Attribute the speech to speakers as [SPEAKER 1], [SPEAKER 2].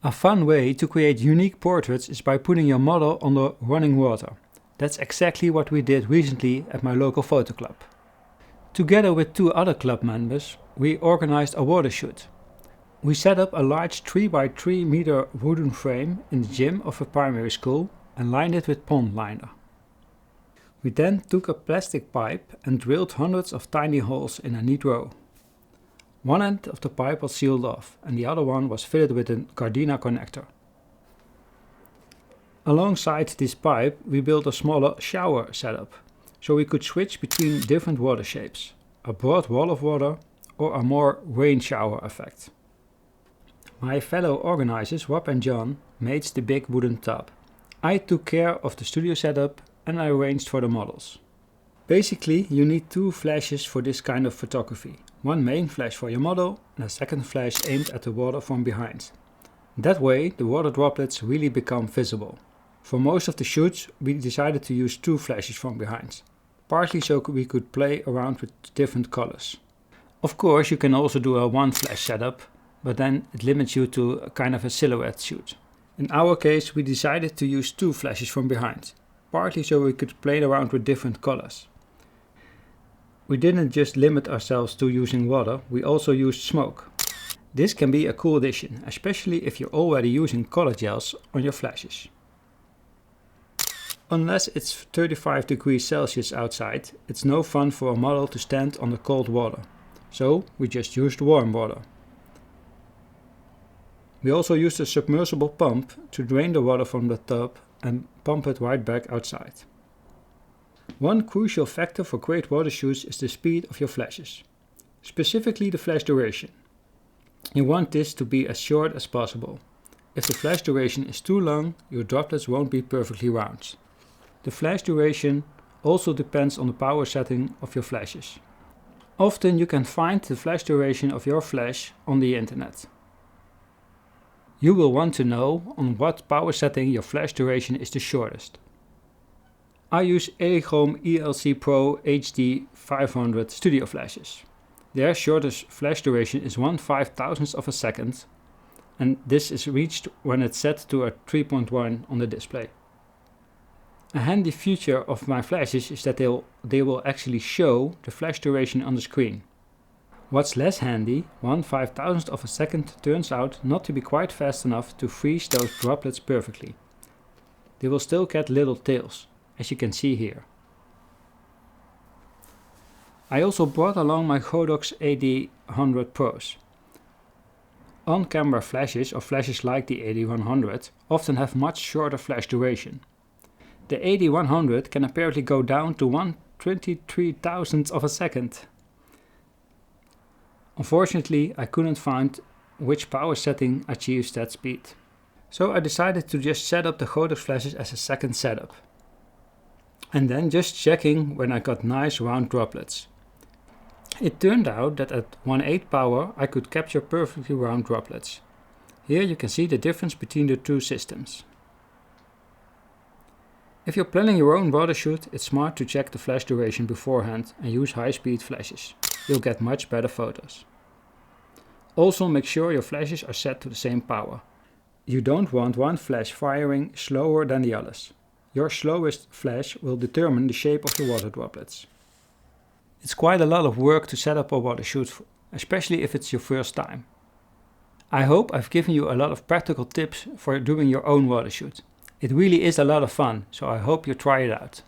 [SPEAKER 1] A fun way to create unique portraits is by putting your model under running water. That's exactly what we did recently at my local photo club. Together with 2 other club members, we organized a water shoot. We set up a large 3 by 3 meter wooden frame in the gym of a primary school and lined it with pond liner. We then took a plastic pipe and drilled hundreds of tiny holes in a neat row. One end of the pipe was sealed off and the other one was fitted with a Gardena connector. Alongside this pipe we built a smaller shower setup, so we could switch between different water shapes, a broad wall of water or a more rain shower effect. My fellow organizers Rob and John made the big wooden tub. I took care of the studio setup and I arranged for the models. Basically, you need 2 flashes for this kind of photography. One main flash for your model and a second flash aimed at the water from behind. That way the water droplets really become visible. For most of the shoots we decided to use 2 flashes from behind, partly so we could play around with different colors. Of course you can also do a 1 flash setup, but then it limits you to a kind of a silhouette shoot. In our case we decided to use 2 flashes from behind, partly so we could play around with different colors. We didn't just limit ourselves to using water, we also used smoke. This can be a cool addition, especially if you're already using color gels on your flashes. Unless it's 35 degrees Celsius outside, it's no fun for a model to stand under cold water, so we just used warm water. We also used a submersible pump to drain the water from the tub and pump it right back outside. One crucial factor for great water shoots is the speed of your flashes, specifically the flash duration. You want this to be as short as possible. If the flash duration is too long, your droplets won't be perfectly round. The flash duration also depends on the power setting of your flashes. Often you can find the flash duration of your flash on the internet. You will want to know on what power setting your flash duration is the shortest. I use Elechrome ELC Pro HD 500 studio flashes. Their shortest flash duration is 1/5000th of a second, and this is reached when it's set to a 3.1 on the display. A handy feature of my flashes is that they will actually show the flash duration on the screen. What's less handy, 1/5000th of a second turns out not to be quite fast enough to freeze those droplets perfectly. They will still get little tails, as you can see here. I also brought along my Godox AD100 Pros. On-camera flashes or flashes like the AD100 often have much shorter flash duration. The AD100 can apparently go down to 1/23,000th of a second. Unfortunately, I couldn't find which power setting achieves that speed. So I decided to just set up the Godox flashes as a second setup. And then just checking when I got nice round droplets. It turned out that at 1/8 power I could capture perfectly round droplets. Here you can see the difference between the 2 systems. If you're planning your own water shoot, it's smart to check the flash duration beforehand and use high-speed flashes. You'll get much better photos. Also make sure your flashes are set to the same power. You don't want one flash firing slower than the others. Your slowest flash will determine the shape of the water droplets. It's quite a lot of work to set up a water shoot, especially if it's your first time. I hope I've given you a lot of practical tips for doing your own water shoot. It really is a lot of fun, so I hope you try it out.